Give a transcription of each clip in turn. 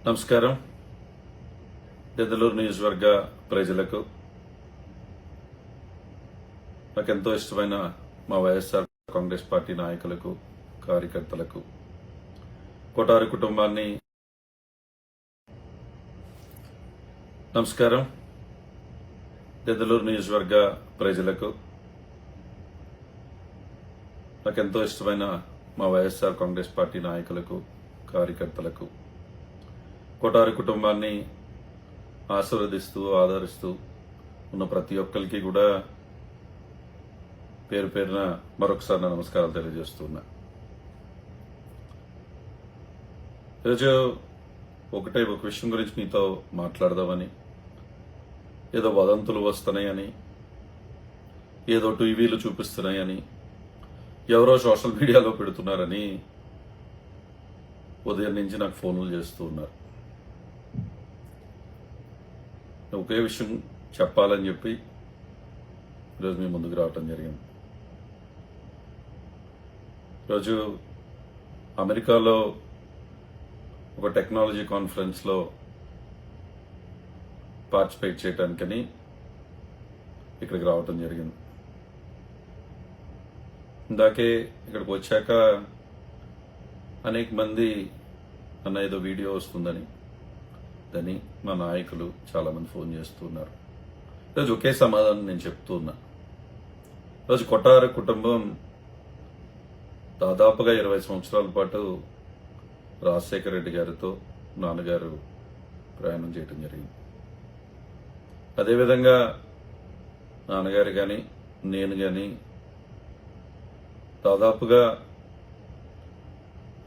నమస్కారం. దెందులూరు నియోజకవర్గ ప్రజలకు, నాకెంతో ఇష్టమైన మా వైఎస్ఆర్ కాంగ్రెస్ పార్టీ నాయకులకు, కార్యకర్తలకు, కొటారి కుటుంబాన్ని నమస్కారం. దెందులూరు నియోజకవర్గ ప్రజలకు, నాకెంతో ఇష్టమైన మా వైఎస్ఆర్ కాంగ్రెస్ పార్టీ నాయకులకు, కార్యకర్తలకు, కొటారి కుటుంబాన్ని ఆశీర్వదిస్తూ ఆదరిస్తూ ఉన్న ప్రతి ఒక్కరికి కూడా పేరు పేరున మరొకసారి నమస్కారాలు తెలియజేస్తున్నా. ఈరోజు ఒక విషయం గురించి మీతో మాట్లాడదామని, ఏదో వదంతులు వస్తున్నాయని, ఏదో టీవీలు చూపిస్తున్నాయని, ఎవరో సోషల్ మీడియాలో పెడుతున్నారని ఉదయం నుంచి నాకు ఫోన్లు చేస్తూ ఉన్నారు. ఒకే విషయం చెప్పాలని చెప్పి ఈరోజు మీ ముందుకు రావటం జరిగింది. ఈరోజు అమెరికాలో ఒక టెక్నాలజీ కాన్ఫరెన్స్లో పార్టిసిపేట్ చేయడానికని ఇక్కడికి రావటం జరిగింది. ఇందాకే ఇక్కడికి వచ్చాక అనేక మంది అన్న ఏదో వీడియో వస్తుందని దాన్ని మా నాయకులు చాలామంది ఫోన్ చేస్తున్నారు. ఈరోజు ఒకే సమాధానం నేను చెప్తూ ఉన్నా. ఈరోజు కొటారి కుటుంబం దాదాపుగా 20 సంవత్సరాల పాటు రాజశేఖర రెడ్డి గారితో నాన్నగారు ప్రయాణం చేయడం జరిగింది. అదేవిధంగా నాన్నగారు కానీ నేను కానీ దాదాపుగా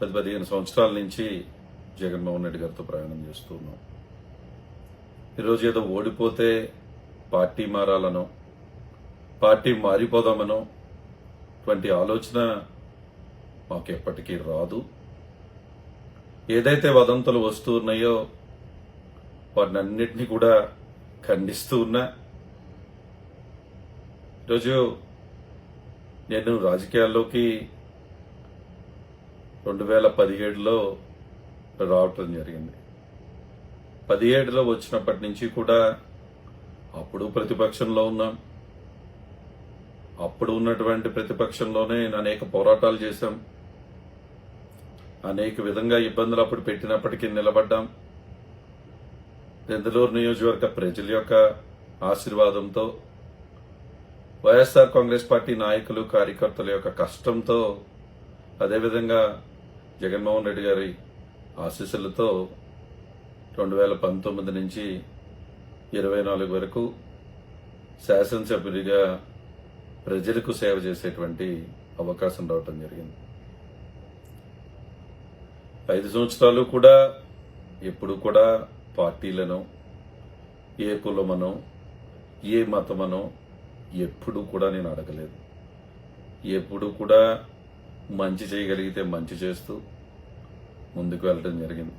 10-15 సంవత్సరాల నుంచి జగన్మోహన్ రెడ్డి గారితో ప్రయాణం చేస్తూ ఉన్నాం. ఈరోజు ఏదో ఓడిపోతే పార్టీ మారాలనో, పార్టీ మారిపోదామనో అటువంటి ఆలోచన మాకు ఎప్పటికీ రాదు. ఏదైతే వదంతులు వస్తూ ఉన్నాయో వాటిని అన్నిటినీ కూడా ఖండిస్తూ ఉన్నా. ఈరోజు నేను రాజకీయాల్లోకి 2017లో రావటం జరిగింది. 17లో వచ్చినప్పటి నుంచి కూడా అప్పుడు ప్రతిపక్షంలో ఉన్నాం. అప్పుడు ఉన్నటువంటి ప్రతిపక్షంలోనే అనేక పోరాటాలు చేశాం. అనేక విధంగా ఇబ్బందులు అప్పుడు పెట్టినప్పటికీ నిలబడ్డాం. దెందులూరు నియోజకవర్గ ప్రజల యొక్క ఆశీర్వాదంతో, వైఎస్ఆర్ కాంగ్రెస్ పార్టీ నాయకులు కార్యకర్తల యొక్క కష్టంతో, అదేవిధంగా జగన్మోహన్ రెడ్డి గారి ఆశీస్సులతో 2019 నుంచి 24 వరకు శాసనసభ్యుడిగా ప్రజలకు సేవ చేసేటువంటి అవకాశం రావటం జరిగింది. 5 సంవత్సరాలు కూడా ఎప్పుడు కూడా పార్టీలను, ఏ కులమనో, ఏ మతమనో ఎప్పుడు కూడా నేను అడగలేదు. ఎప్పుడు కూడా మంచి చేయగలిగితే మంచి చేస్తూ ముందుకు వెళ్ళడం జరిగింది.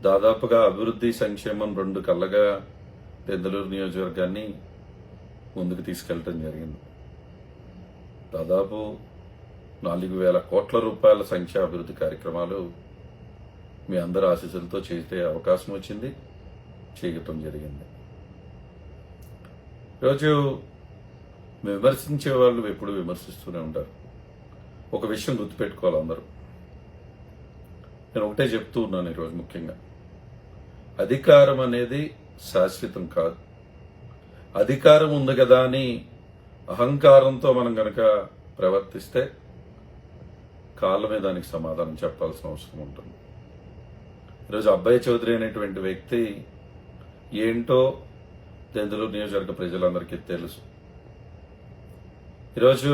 దాదాపుగా అభివృద్ధి, సంక్షేమం 2 కళ్ళగా దెందులూరు నియోజకవర్గాన్ని ముందుకు తీసుకెళ్లడం జరిగింది. దాదాపు 4,000 కోట్ల రూపాయల సంఖ్య అభివృద్ధి కార్యక్రమాలు మీ అందరి ఆశీస్సులతో చేసే అవకాశం వచ్చింది, చేయటం జరిగింది. ఈరోజు విమర్శించే వాళ్ళు ఎప్పుడు విమర్శిస్తూనే ఉంటారు. ఒక విషయం గుర్తుపెట్టుకోవాలి అందరూ. నేను ఒకటే చెప్తూ ఉన్నాను ఈరోజు ముఖ్యంగా, అధికారం అనేది శాశ్వతం కాదు. అధికారం ఉంది కదా అని అహంకారంతో మనం గనక ప్రవర్తిస్తే కాలమే దానికి సమాధానం చెప్పాల్సిన అవసరం ఉంటుంది. ఈరోజు అబ్బాయి చౌదరి అనేటువంటి వ్యక్తి ఏంటో దెందులూరు నియోజకవర్గ ప్రజలందరికీ తెలుసు. ఈరోజు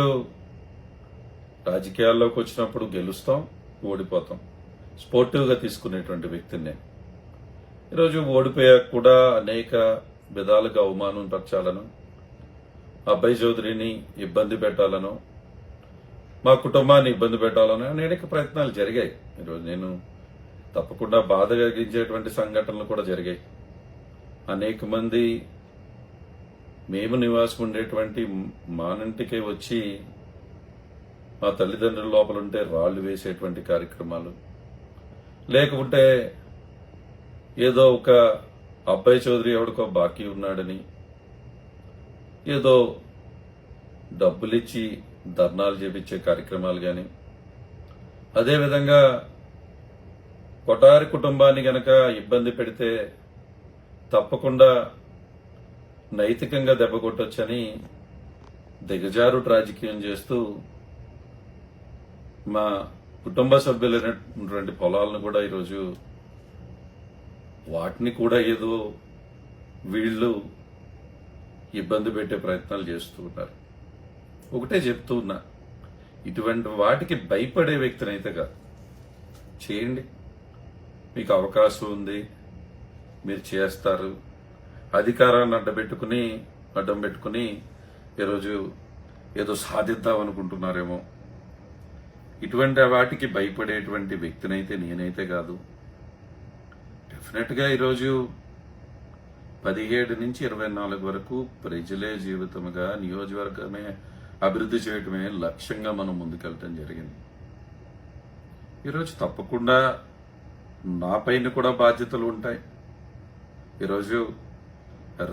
రాజకీయాల్లోకి వచ్చినప్పుడు గెలుస్తాం, ఓడిపోతాం, స్పోర్టివ్గా తీసుకునేటువంటి వ్యక్తిని నేను. ఈరోజు ఓడిపోయాక కూడా అనేక విధాలుగా అవమానం పరచాలను, అబ్బాయి చౌదరిని ఇబ్బంది పెట్టాలను, మా కుటుంబాన్ని ఇబ్బంది పెట్టాలను అనేక ప్రయత్నాలు జరిగాయి. ఈరోజు నేను తప్పకుండా బాధ కలిగించేటువంటి సంఘటనలు కూడా జరిగాయి. అనేక మంది మేము నివాసం ఉండేటువంటి మానంటికే వచ్చి మా తల్లిదండ్రుల లోపల ఉంటే రాళ్లు వేసేటువంటి కార్యక్రమాలు, లేకుంటే ఏదో ఒక అబ్బాయి చౌదరి ఎవడికో బాకీ ఉన్నాడని, ఏదో డబ్బులిచ్చి ధర్నాలు చేపించే కార్యక్రమాలు కానీ, అదేవిధంగా కొటారి కుటుంబాన్ని గనక ఇబ్బంది పెడితే తప్పకుండా నైతికంగా దెబ్బ కొట్టొచ్చని దిగజారు రాజకీయం చేస్తూ మా కుటుంబ సభ్యులైనటువంటి పొలాలను కూడా ఈరోజు వాటిని కూడా ఏదో వీళ్ళు ఇబ్బంది పెట్టే ప్రయత్నాలు చేస్తూ ఉన్నారు. ఒకటే చెప్తూ ఉన్నా, ఇటువంటి వాటికి భయపడే వ్యక్తినైతే కాదు, చేయండి, మీకు అవకాశం ఉంది, మీరు చేస్తారు. అధికారాన్ని అడ్డం పెట్టుకుని ఈరోజు ఏదో సాధిద్దాం అనుకుంటున్నారేమో. ఇటువంటి వాటికి భయపడేటువంటి వ్యక్తినైతే నేనైతే కాదు. డెఫినెట్గా ఈరోజు 17 నుంచి 24 వరకు ప్రజలే జీవితముగా నియోజకవర్గమే అభివృద్ధి చేయటమే లక్ష్యంగా మనం ముందుకెళ్ళటం జరిగింది. ఈరోజు తప్పకుండా నా పైన కూడా బాధ్యతలు ఉంటాయి. ఈరోజు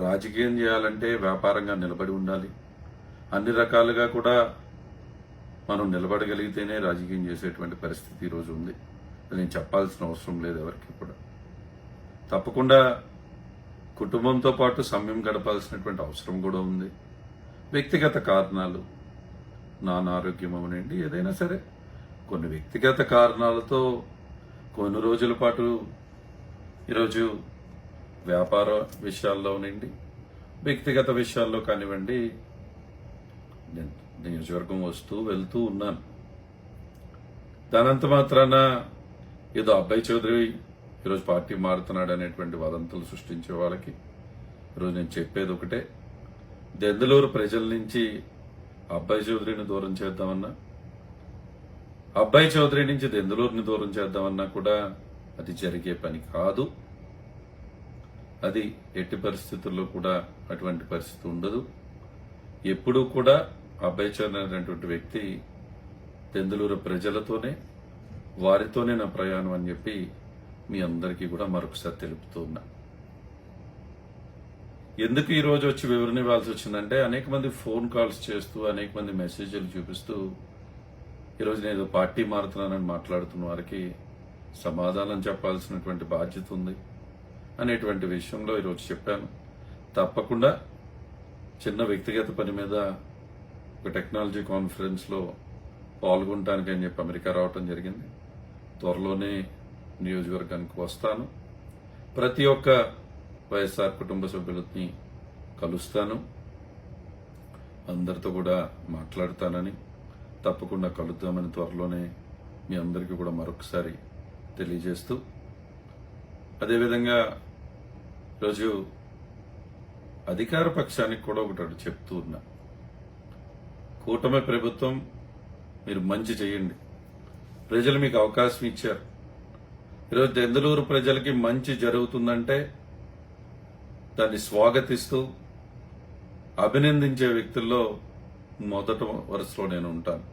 రాజకీయం చేయాలంటే వ్యాపారంగా నిలబడి ఉండాలి. అన్ని రకాలుగా కూడా మనం నిలబడగలిగితేనే రాజకీయం చేసేటువంటి పరిస్థితి ఈరోజు ఉంది. నేను చెప్పాల్సిన అవసరం లేదు ఎవరికి కూడా. తప్పకుండా కుటుంబంతో పాటు సమయం గడపాల్సినటువంటి అవసరం కూడా ఉంది. వ్యక్తిగత కారణాలు, నానారోగ్యం అవనండి, ఏదైనా సరే కొన్ని వ్యక్తిగత కారణాలతో కొన్ని రోజుల పాటు ఈరోజు వ్యాపార విషయాల్లోనండి, వ్యక్తిగత విషయాల్లో కానివ్వండి, నేను నియోజకవర్గం వస్తూ వెళ్తూ ఉన్నాను. దానంత మాత్రాన ఏదో అబ్బాయి చౌదరి ఈరోజు పార్టీ మారుతున్నాడు అనేటువంటి వదంతులు సృష్టించే వాళ్ళకి ఈరోజు నేను చెప్పేది ఒకటే, దెందులూరు ప్రజల నుంచి అబ్బాయి చౌదరిని దూరం చేద్దామన్నా, అబ్బాయి చౌదరి నుంచి దెందులూరుని దూరం చేద్దామన్నా కూడా అది జరిగే పని కాదు. అది ఎట్టి పరిస్థితుల్లో కూడా అటువంటి పరిస్థితి ఉండదు. ఎప్పుడూ కూడా అబ్బాయి చౌదరి అనేటువంటి వ్యక్తి దెందులూరు ప్రజలతోనే, వారితోనే నా ప్రయాణం అని చెప్పి మీ అందరికీ కూడా మరొకసారి తెలుపుతూ ఉన్నా. ఎందుకు ఈ రోజు వచ్చి వివరణ ఇవ్వాల్సి వచ్చిందంటే, అనేక మంది ఫోన్ కాల్స్ చేస్తూ, అనేక మంది మెసేజ్లు చూపిస్తూ ఈరోజు నేను పార్టీ మారుతున్నానని మాట్లాడుతున్న వారికి సమాధానం చెప్పాల్సినటువంటి బాధ్యత ఉంది అనేటువంటి విషయంలో ఈరోజు చెప్పాను. తప్పకుండా చిన్న వ్యక్తిగత పని మీద ఒక టెక్నాలజీ కాన్ఫరెన్స్లో పాల్గొనడానికి అని చెప్పి అమెరికా రావటం జరిగింది. త్వరలోనే నియోజకవర్గానికి వస్తాను. ప్రతి ఒక్క వైఎస్ఆర్ కుటుంబ సభ్యులని కలుస్తాను, అందరితో కూడా మాట్లాడతానని, తప్పకుండా కలుద్దామని త్వరలోనే మీ అందరికీ కూడా మరొకసారి తెలియజేస్తూ, అదేవిధంగా ఈరోజు అధికార పక్షానికి కూడా ఒకటి చెప్తూ ఉన్నా, కూటమి ప్రభుత్వం మీరు మంచి చేయండి, ప్రజలు మీకు అవకాశం ఇచ్చారు. ఈరోజు దెందులూరు ప్రజలకి మంచి జరుగుతుందంటే దాన్ని స్వాగతిస్తూ అభినందించే వ్యక్తుల్లో మొదట వరుసలో నేను ఉంటాను.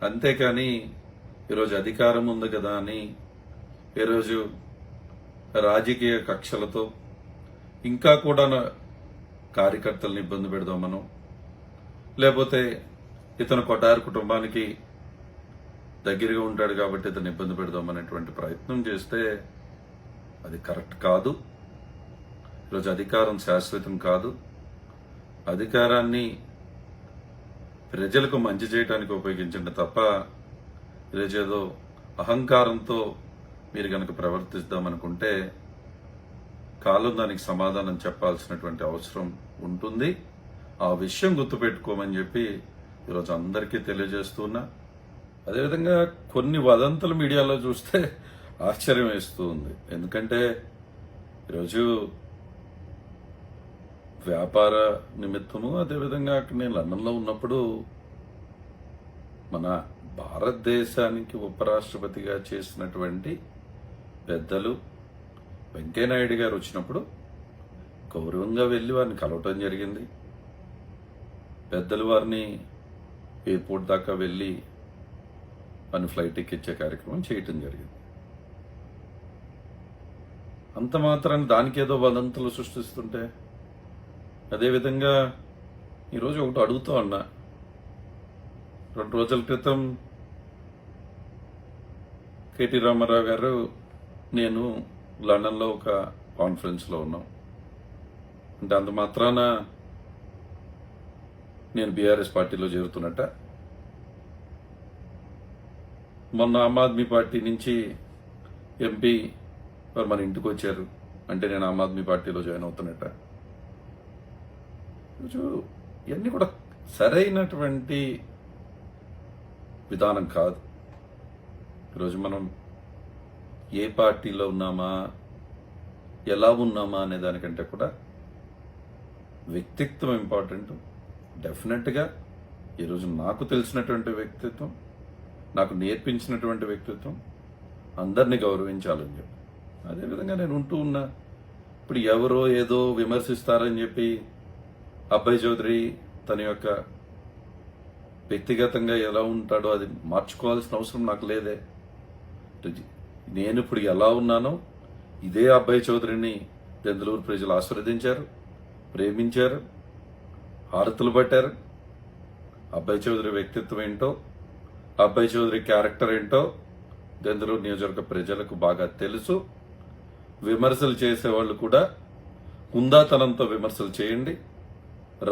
అంతేకాని ఈరోజు అధికారం ఉంది కదా అని ఈరోజు రాజకీయ కక్షలతో ఇంకా కూడా కార్యకర్తలను ఇబ్బంది పెడదామనో, లేకపోతే ఇతను కొటారి కుటుంబానికి దగ్గరగా ఉంటాడు కాబట్టి ఇతను ఇబ్బంది పెడదామనేటువంటి ప్రయత్నం చేస్తే అది కరెక్ట్ కాదు. ఈరోజు అధికారం శాశ్వతం కాదు. అధికారాన్ని ప్రజలకు మంచి చేయడానికి ఉపయోగించండి తప్ప ఈరోజు ఏదో అహంకారంతో మీరు కనుక ప్రవర్తిద్దామనుకుంటే కాలం దానికి సమాధానం చెప్పాల్సినటువంటి అవసరం ఉంటుంది. ఆ విషయం గుర్తుపెట్టుకోమని చెప్పి ఈరోజు అందరికీ తెలియజేస్తున్నా. అదేవిధంగా కొన్ని వదంతులు మీడియాలో చూస్తే ఆశ్చర్యం వేస్తూ ఉంది. ఎందుకంటే ఈరోజు వ్యాపార నిమిత్తము, అదేవిధంగా అక్కడ నేను లండన్లో ఉన్నప్పుడు మన భారతదేశానికి ఉపరాష్ట్రపతిగా చేసినటువంటి పెద్దలు వెంకయ్యనాయుడు గారు వచ్చినప్పుడు గౌరవంగా వెళ్లి వారిని కలవటం జరిగింది. పెద్దలు వారిని ఎయిర్పోర్ట్ దాకా వెళ్లి వారిని ఫ్లైట్ ఎక్కించే కార్యక్రమం చేయటం జరిగింది. అంత మాత్రాన్ని దానికేదో వదంతులు సృష్టిస్తుంటే, అదేవిధంగా ఈరోజు ఒకటి అడుగుతూ ఉన్నా. 2 రోజుల క్రితం కేటీ రామారావు గారు నేను లండన్లో ఒక కాన్ఫరెన్స్లో ఉన్నాం. అంటే అంత మాత్రాన నేను బీఆర్ఎస్ పార్టీలో చేరుతున్నట్ట. మొన్న ఆమ్ ఆద్మీ పార్టీ నుంచి ఎంపీ వారు మన ఇంటికి వచ్చారు అంటే నేను ఆమ్ ఆద్మీ పార్టీలో జాయిన్ అవుతున్నట్ట. ఇవన్నీ కూడా సరైనటువంటి విధానం కాదు. ఈరోజు మనం ఏ పార్టీలో ఉన్నామా, ఎలా ఉన్నామా అనే దానికంటే కూడా వ్యక్తిత్వం ఇంపార్టెంట్. డెఫినెట్గా ఈరోజు నాకు తెలిసినటువంటి వ్యక్తిత్వం, నాకు నేర్పించినటువంటి వ్యక్తిత్వం అందరినీ గౌరవించాలని చెప్పి అదేవిధంగా నేను ఉంటూ ఉన్నా. ఇప్పుడు ఎవరో ఏదో విమర్శిస్తారని చెప్పి అబ్బాయి చౌదరి తన యొక్క వ్యక్తిగతంగా ఎలా ఉంటాడో అది మార్చుకోవాల్సిన అవసరం నాకు లేదే. నేను ఇప్పుడు ఎలా ఉన్నానో ఇదే అబ్బాయి చౌదరిని దెందులూరు ప్రజలు ఆశీర్వదించారు, ప్రేమించారు, హారతులు పట్టారు. అబ్బాయి చౌదరి వ్యక్తిత్వం ఏంటో, అబ్బాయి చౌదరి క్యారెక్టర్ ఏంటో దెందులూరు నియోజకవర్గ ప్రజలకు బాగా తెలుసు. విమర్శలు చేసేవాళ్ళు కూడా హుందాతనంతో విమర్శలు చేయండి.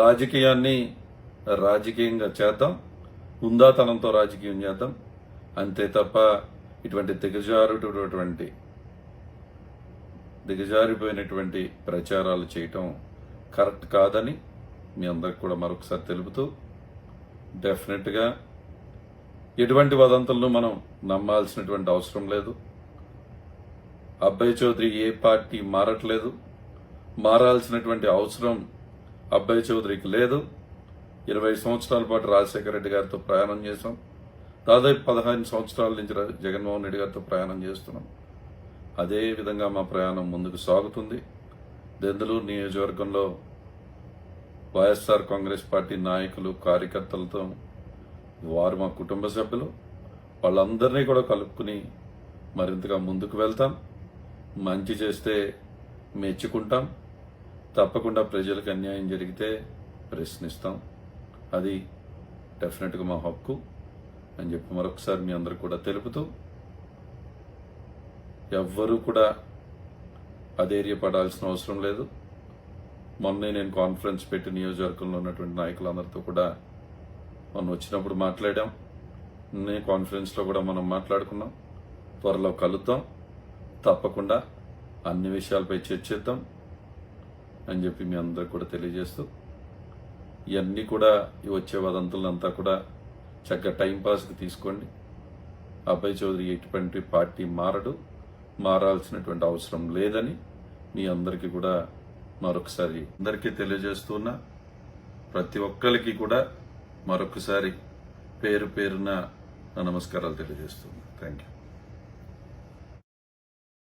రాజకీయాన్ని రాజకీయంగా చేద్దాం, హుందాతనంతో రాజకీయం చేద్దాం. అంతే తప్ప ఇటువంటి దిగజారిపోయినటువంటి ప్రచారాలు చేయటం కరెక్ట్ కాదని మీ అందరికి కూడా మరొకసారి తెలుపుతూ, డెఫినెట్గా ఎటువంటి వదంతులను మనం నమ్మాల్సినటువంటి అవసరం లేదు. అబ్బాయి చౌదరి ఏ పార్టీ మారట్లేదు, మారాల్సినటువంటి అవసరం అబ్బాయి చౌదరికి లేదు. 20 సంవత్సరాల పాటు రాజశేఖర రెడ్డి గారితో ప్రయాణం చేశాం. దాదాపు 15 సంవత్సరాల నుంచి జగన్మోహన్ రెడ్డి గారితో ప్రయాణం చేస్తున్నాం. అదే విధంగా మా ప్రయాణం ముందుకు సాగుతుంది. దెందులూరు నియోజకవర్గంలో వైఎస్ఆర్ కాంగ్రెస్ పార్టీ నాయకులు, కార్యకర్తలతో వారు మా కుటుంబ సభ్యులు, వాళ్ళందరినీ కూడా కలుపుకుని మరింతగా ముందుకు వెళ్తాం. మంచి చేస్తే మెచ్చుకుంటాం, తప్పకుండా ప్రజలకు అన్యాయం జరిగితే ప్రశ్నిస్తాం. అది డెఫినెట్గా మా హక్కు అని చెప్పి మరొకసారి మీ అందరూ కూడా తెలుపుతూ, ఎవ్వరూ కూడా అధైర్యపడాల్సిన అవసరం లేదు. మొన్నే నేను కాన్ఫరెన్స్ పెట్టి నియోజకవర్గంలో ఉన్నటువంటి నాయకులందరితో కూడా మొన్న వచ్చినప్పుడు మాట్లాడాం. నేను కాన్ఫరెన్స్లో కూడా మనం మాట్లాడుకున్నాం. త్వరలో కలుద్దాం, తప్పకుండా అన్ని విషయాలపై చర్చిద్దాం అని చెప్పి మీ అందరికి కూడా తెలియజేస్తూ, ఇవన్నీ కూడా ఈ వచ్చే వదంతులంతా కూడా చక్కగా టైంపాస్కి తీసుకోండి. అబ్బాయి చౌదరి ఎటువంటి పార్టీ మారడు, మారాల్సినటువంటి అవసరం లేదని మీ అందరికీ కూడా మరొకసారి అందరికీ తెలియజేస్తున్నా. ప్రతి ఒక్కరికి కూడా మరొకసారి పేరు పేరున నమస్కారాలు తెలియజేస్తున్నా. Thank you.